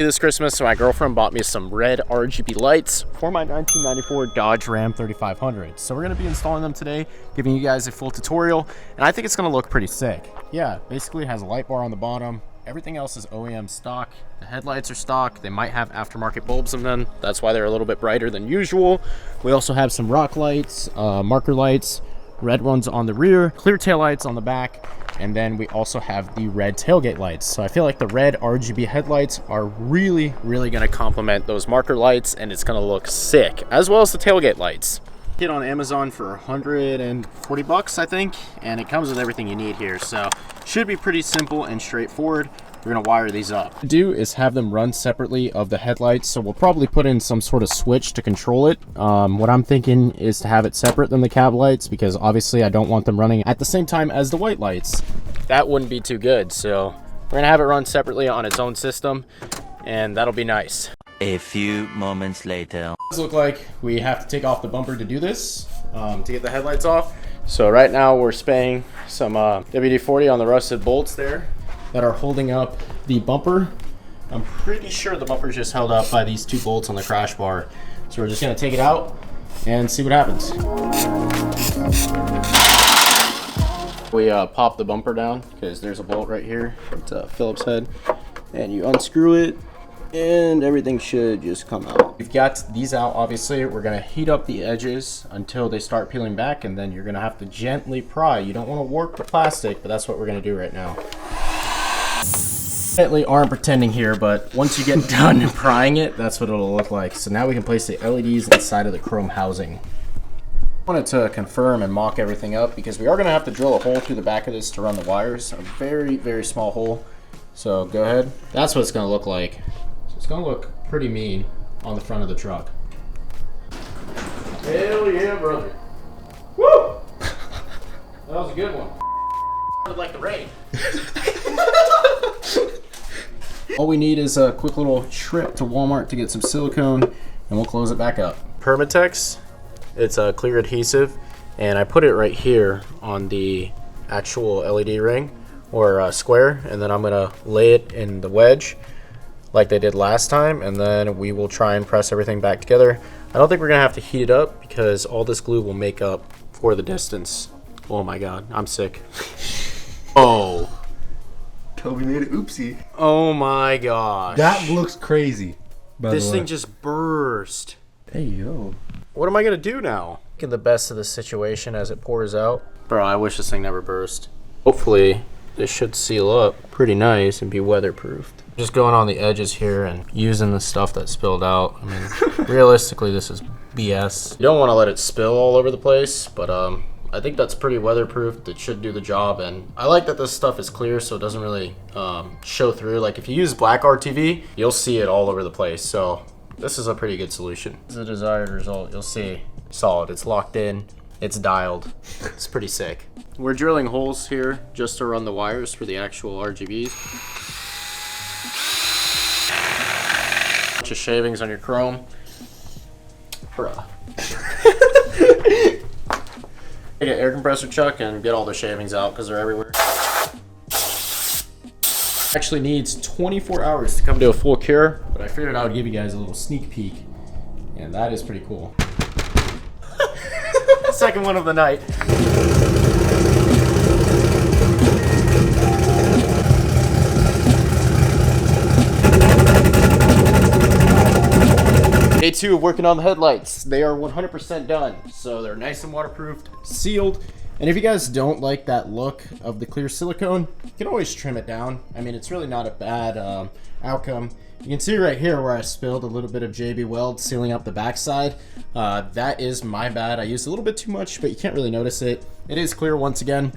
this Christmas, so my girlfriend bought me some red RGB lights for my 1994 Dodge Ram 3500. So we're gonna be installing them today, giving you guys a full tutorial, and I think it's gonna look pretty sick. Yeah, basically it has a light bar on the bottom. Everything else is OEM stock. The headlights are stock. They might have aftermarket bulbs in them. That's why they're a little bit brighter than usual. We also have some rock lights, marker lights, red ones on the rear, clear tail lights on the back, and then we also have the red tailgate lights. So I feel like the red RGB headlights are really gonna complement those marker lights, and it's gonna look sick, as well as the tailgate lights. Get on Amazon for 140 bucks, I think, and it comes with everything you need here. So should be pretty simple and straightforward. We're gonna wire these up. What to do is have them run separately of the headlights, so we'll probably put in some sort of switch to control it. What I'm thinking is to have it separate than the cab lights, because obviously I don't want them running at the same time as the white lights. That wouldn't be too good, so we're gonna have it run separately on its own system, and that'll be nice. A few moments later. It does look like we have to take off the bumper to do this, to get the headlights off. So right now we're spraying some WD-40 on the rusted bolts there that are holding up the bumper. I'm pretty sure the bumper is just held up by these two bolts on the crash bar. So we're just gonna take it out and see what happens. We pop the bumper down because there's a bolt right here. It's a Phillips head, and you unscrew it and everything should just come out. We've got these out. Obviously we're gonna heat up the edges until they start peeling back, and then you're gonna have to gently pry. You don't want to warp the plastic, but that's what we're gonna do right now. Definitely aren't pretending here, but once you get done prying it, that's what it'll look like. So now we can place the LEDs inside of the chrome housing. I wanted to confirm and mock everything up because we are gonna have to drill a hole through the back of this to run the wires. A very small hole. So go ahead. That's what it's gonna look like. It's gonna look pretty mean on the front of the truck. Hell yeah, brother. Woo! That was a good one. Like the rain. All we need is a quick little trip to Walmart to get some silicone, and we'll close it back up. Permatex, it's a clear adhesive, and I put it right here on the actual LED ring or square, and then I'm gonna lay it in the wedge like they did last time, and then we will try and press everything back together. I don't think we're gonna have to heat it up because all this glue will make up for the distance. Oh my god, I'm sick. Oh. Toby made an oopsie. Oh my gosh. That looks crazy. This thing just burst. Hey, yo. What am I gonna do now? Get the best of the situation as it pours out. Bro, I wish this thing never burst. Hopefully, this should seal up pretty nice and be weatherproofed. Just going on the edges here and using the stuff that spilled out. I mean, realistically, this is BS. You don't want to let it spill all over the place, but I think that's pretty weatherproof. It should do the job, and I like that this stuff is clear so it doesn't really show through. Like if you use black RTV, you'll see it all over the place. So this is a pretty good solution. This is the desired result. You'll see solid. It's locked in. It's dialed. It's pretty sick. We're drilling holes here just to run the wires for the actual RGBs. Bunch of shavings on your chrome. Bruh. Get an air compressor chuck and get all the shavings out because they're everywhere. Actually needs 24 hours to come to a full cure, but I figured I would give you guys a little sneak peek, and that is pretty cool. Second one of the night. Day 2 of working on the headlights. They are 100% done, so they're nice and waterproofed, sealed. And if you guys don't like that look of the clear silicone, you can always trim it down. I mean, it's really not a bad outcome. You can see right here where I spilled a little bit of JB Weld sealing up the backside. That is my bad. I used a little bit too much, but you can't really notice it. It is clear once again,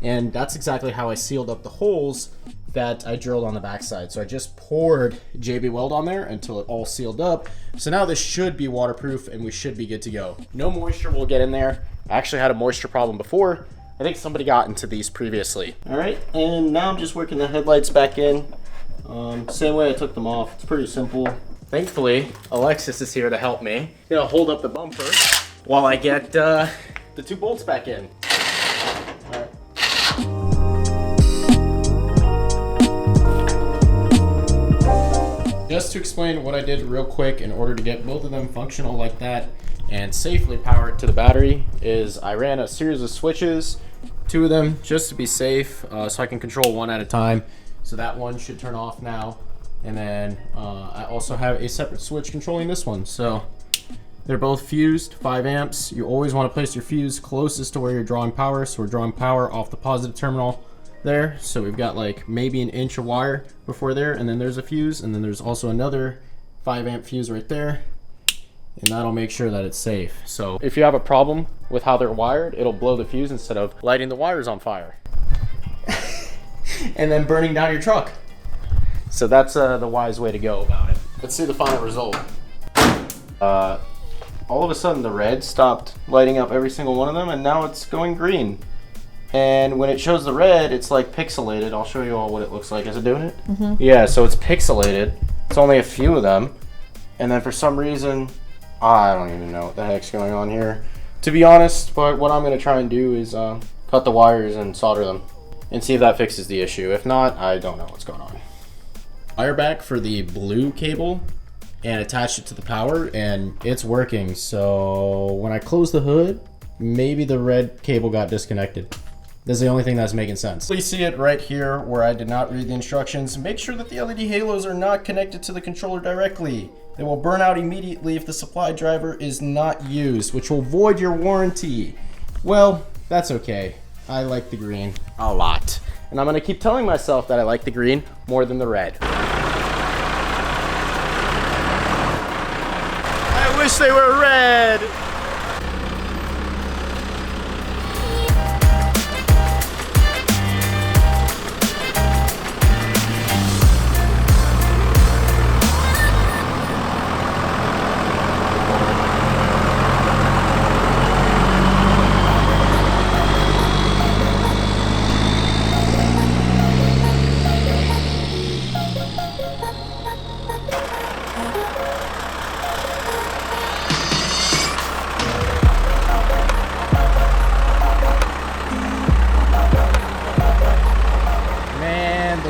and that's exactly how I sealed up the holes that I drilled on the backside. So I just poured JB Weld on there until it all sealed up. So now this should be waterproof and we should be good to go. No moisture will get in there. I actually had a moisture problem before. I think somebody got into these previously. All right, and now I'm just working the headlights back in. Same way I took them off. It's pretty simple. Thankfully, Alexis is here to help me. He's gonna hold up the bumper while I get the two bolts back in. All right. just to explain what I did real quick in order to get both of them functional like that and safely power it to the battery is I ran a series of switches, 2 of them just to be safe, so I can control one at a time. So that one should turn off now. And then I also have a separate switch controlling this one. So they're both fused, 5 amps. You always want to place your fuse closest to where you're drawing power. So we're drawing power off the positive terminal there. So we've got like maybe an inch of wire before there, and then there's a fuse, and then there's also another 5 amp fuse right there. And that'll make sure that it's safe. So if you have a problem with how they're wired, it'll blow the fuse instead of lighting the wires on fire. And then burning down your truck. So that's the wise way to go about it. Let's see the final result. All of a sudden the red stopped lighting up every single one of them, and now it's going green. And when it shows the red, it's like pixelated. I'll show you all what it looks like. Is it doing it? Mm-hmm. Yeah, so it's pixelated. It's only a few of them. And then for some reason, I don't even know what the heck's going on here, to be honest. But what I'm going to try and do is cut the wires and solder them and see if that fixes the issue. If not, I don't know what's going on. Wire back for the blue cable and attach it to the power, and it's working. So when I close the hood, maybe the red cable got disconnected. This is the only thing that's making sense. Please see it right here where I did not read the instructions. Make sure that the LED halos are not connected to the controller directly. They will burn out immediately if the supply driver is not used, which will void your warranty. Well, that's okay. I like the green a lot. And I'm gonna keep telling myself that I like the green more than the red. I wish they were red.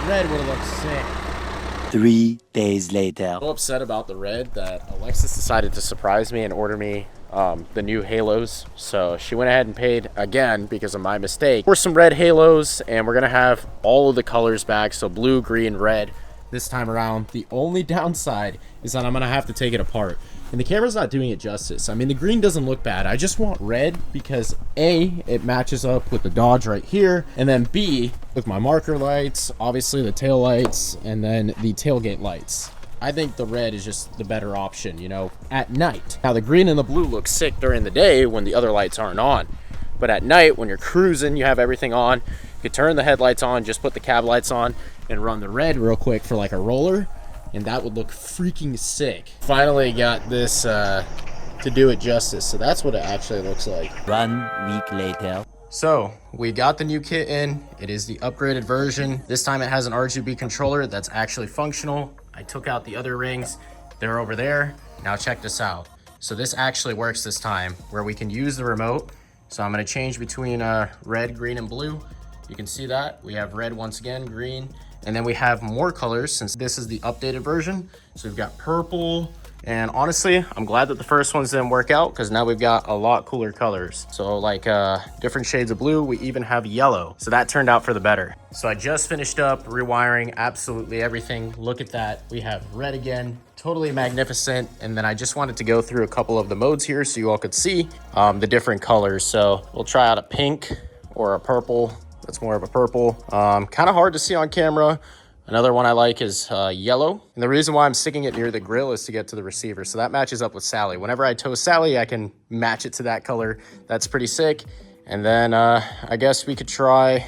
Red would have looked sick. 3 days later. I'm so upset about the red that Alexis decided to surprise me and order me the new halos. So she went ahead and paid again because of my mistake for some red halos, and we're gonna have all of the colors back. So blue, green, red this time around. The only downside is that I'm gonna have to take it apart. And the camera's not doing it justice. I mean, the green doesn't look bad. I just want red because A, it matches up with the Dodge right here, and then B, with my marker lights, obviously the tail lights, and then the tailgate lights. I think the red is just the better option, you know, at night. Now, the green and the blue look sick during the day when the other lights aren't on. But at night, when you're cruising, you have everything on, you could turn the headlights on, just put the cab lights on, and run the red real quick for like a roller, and that would look freaking sick. Finally got this to do it justice, so that's what it actually looks like. 1 week later. So we got the new kit in. It is the upgraded version. This time it has an RGB controller that's actually functional. I took out the other rings. They're over there. Now check this out. So this actually works this time where we can use the remote. So I'm gonna change between red, green, and blue. You can see that. We have red once again, green, and then we have more colors since this is the updated version. So we've got purple, and honestly, I'm glad that the first ones didn't work out because now we've got a lot cooler colors. So like different shades of blue, we even have yellow. So that turned out for the better. So I just finished up rewiring absolutely everything. Look at that. We have red again, totally magnificent. And then I just wanted to go through a couple of the modes here so you all could see the different colors. So we'll try out a pink or a purple. That's more of a purple. Kind of hard to see on camera. Another one I like is yellow. And the reason why I'm sticking it near the grill is to get to the receiver. So that matches up with Sally. Whenever I tow Sally, I can match it to that color. That's pretty sick. And then I guess we could try,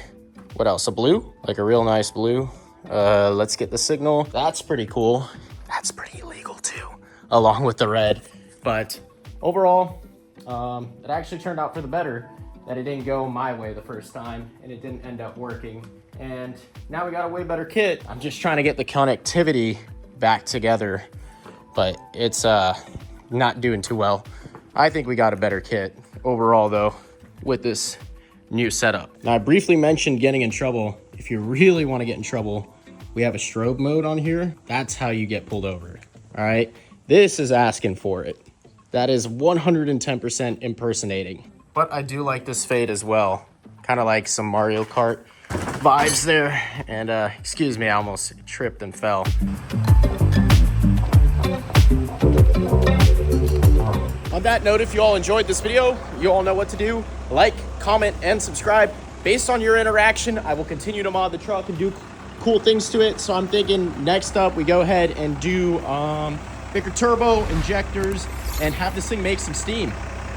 what else? A blue, like a real nice blue. Let's get the signal. That's pretty cool. That's pretty illegal too, along with the red. But overall, it actually turned out for the better that it didn't go my way the first time and it didn't end up working. And now we got a way better kit. I'm just trying to get the connectivity back together, but it's not doing too well. I think we got a better kit overall though with this new setup. Now I briefly mentioned getting in trouble. If you really want to get in trouble, we have a strobe mode on here. That's how you get pulled over. All right. This is asking for it. That is 110% impersonating. But I do like this fade as well. Kind of like some Mario Kart vibes there. And excuse me, I almost tripped and fell. On that note, if you all enjoyed this video, you all know what to do. Like, comment, and subscribe. Based on your interaction, I will continue to mod the truck and do cool things to it. So I'm thinking next up, we go ahead and do bigger turbo, injectors, and have this thing make some steam.